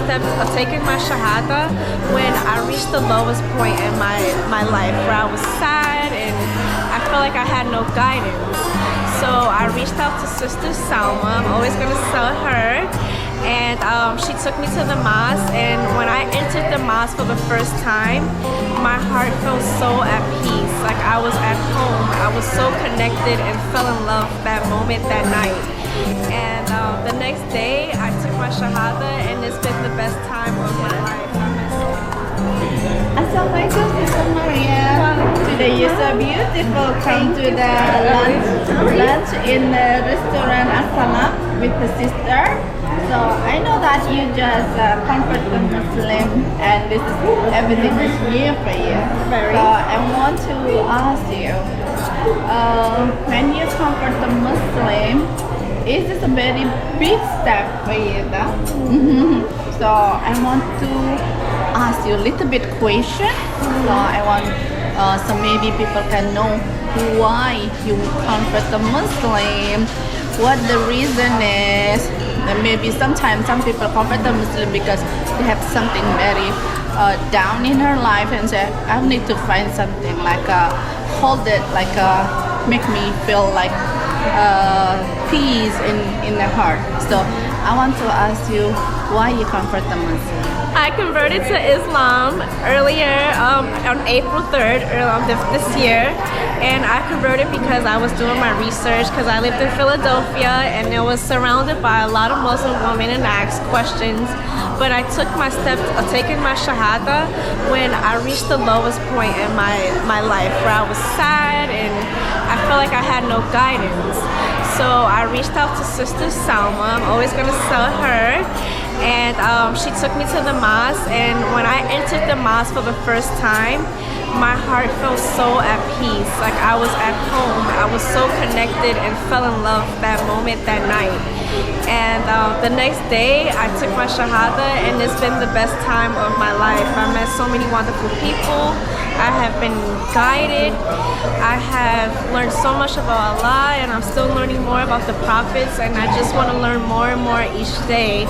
steps of taking my shahada when I reached the lowest point in my life, where I was sad and I felt like I had no guidance. So I reached out to Sister Salma. I'm always going to tell her. And she took me to the mosque, and when I entered the mosque for the first time, my heart felt so at peace, like I was at home. I was so connected and fell in love that moment, that night. And the next day, I took my shahada, and it's been the best time of my life. Assalamualaikum, Sister Maryam. Today you're so beautiful. Come to the lunch in the restaurant As-Salam with the sister. So I know that you just convert the Muslim, and this is everything is new for you. So I want to ask you, when you convert the Muslim, is this a very big step for you, though? So I want to ask you a little bit question. So I want, so maybe people can know why you convert the Muslim, what the reason is. And maybe sometimes some people convert the Muslim because they have something very down in her life and say, I need to find something like hold it, like make me feel like peace in the heart. So I want to ask you why you convert the Muslim. I converted to Islam earlier on April 3rd this year, and I converted because I was doing my research, because I lived in Philadelphia and it was surrounded by a lot of Muslim women and asked questions. But I took my step of taking my shahada when I reached the lowest point in my life, where I was sad and I felt like I had no guidance. So I reached out to Sister Salma. I'm always going to tell her. And she took me to the mosque, and when I entered the mosque for the first time, my heart felt so at peace, like I was at home. I was so connected and fell in love that moment, that night. And the next day, I took my shahada, and it's been the best time of my life. I met so many wonderful people. I have been guided. I have learned so much about Allah, and I'm still learning more about the prophets, and I just want to learn more and more each day.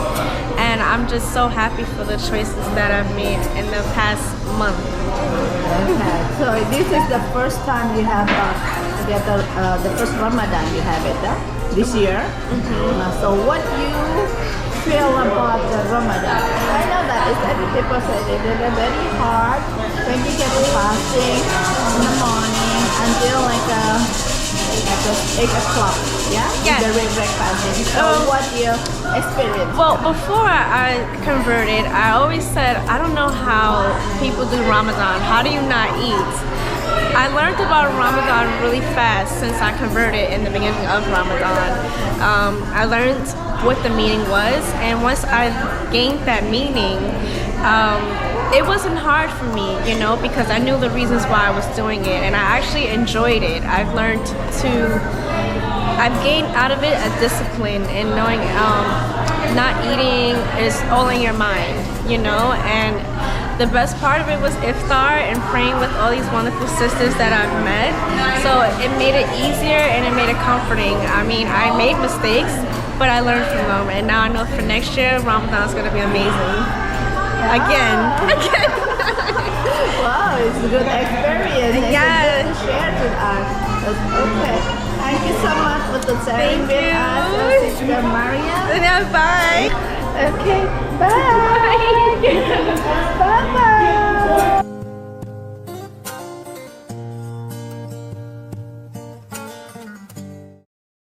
And I'm just so happy for the choices that I've made in the past month. Okay, so this is the first time you have the first Ramadan you have it this year. So what you feel about the Ramadan? I know that it's every people say it is very hard when you get fasting in the morning until like 8 o'clock, yeah? Yes. The breakfast. So what your experience? Well, before I converted, I always said, I don't know how people do Ramadan. How do you not eat? I learned about Ramadan really fast since I converted in the beginning of Ramadan. I learned what the meaning was, and once I gained that meaning, it wasn't hard for me, you know, because I knew the reasons why I was doing it, and I actually enjoyed it. I've gained out of it a discipline in knowing not eating is all in your mind, you know, and the best part of it was iftar and praying with all these wonderful sisters that I've met. So it made it easier and it made it comforting. I mean, I made mistakes, but I learned from them, and now I know for next year, Ramadan's gonna be amazing. Again. Wow, it's a good experience. Yeah. It's good to share with us. Okay. Thank you so much for the sharing Thank with you. us, Sister Maryam. Yeah, bye. Okay, bye. Bye bye.